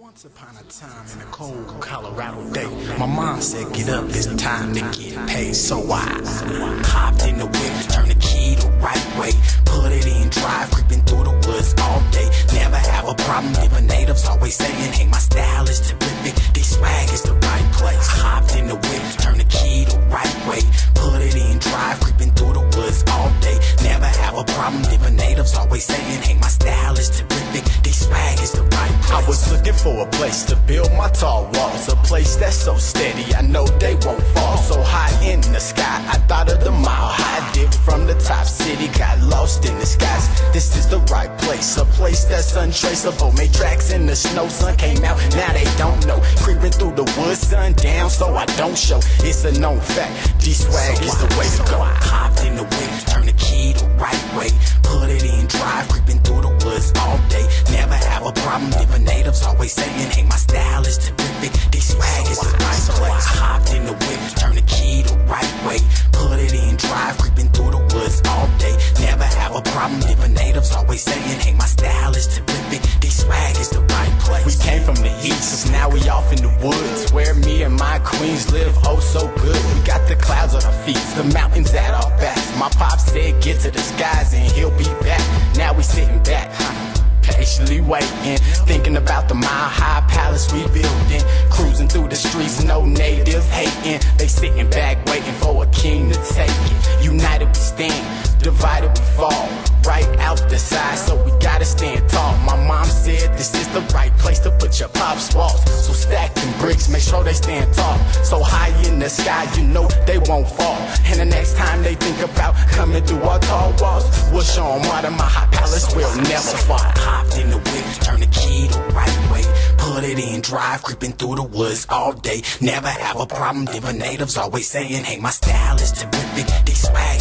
Once upon a time in a cold Colorado day, my mom said, get up, it's time to get paid. So I hopped in the whip, turned the key the right way, put it in drive, creeping through the woods all day. Never have a problem, even natives always saying, hey, my style is terrific, this swag is the right place. Hopped in the whip, turned the key the right way, put it in drive, creeping through the woods all day. Never have a problem, even natives always saying, hey, my style is terrific, this swag is the right place. I was looking for a place to build my tall walls, a place that's so steady, I know they won't fall. So high in the sky, I thought of the mile high dip from the top city, got lost in the skies. This is the right place, a place that's untraceable. Made tracks in the snow, sun came out, now they don't know. Creeping through the woods, sun down, so I don't show. It's a known fact, D-Swag is the way to go. I hopped in the whip, turned the key the right way, put it in drive, creeping through the woods all day. Never have a problem, even natives always saying, hey, my style is terrific, this swag is the right place. I hopped in the whip, turned the key the right way, put it in drive, creeping through the woods all day. Never have a problem, even natives always saying, hey, my style is terrific, this swag is the right place. We came from the east, now we off in the woods, where me and my queens live oh so good. We got the clouds at our feet, the mountains at our backs. My pop said get to the skies and he'll be back. Now we sitting back, patiently waiting, thinking about the mile-high palace we building. Cruising through the streets, no natives hating. They sitting back waiting for a king to take it. United we stand, divided we fall. Right out the side, so we gotta stand tall. My mom said this is the right place to put your pop's walls. So stack them bricks, make sure they stand tall. So high in the sky, you know they won't fall. And the next time they think about coming through our tall walls, we'll show them why the Maha Palace will never fall. I hopped in the whip, turned the key the right way, put it in drive, creeping through the woods all day. Never have a problem, even natives always saying, hey, my style is terrific, this swag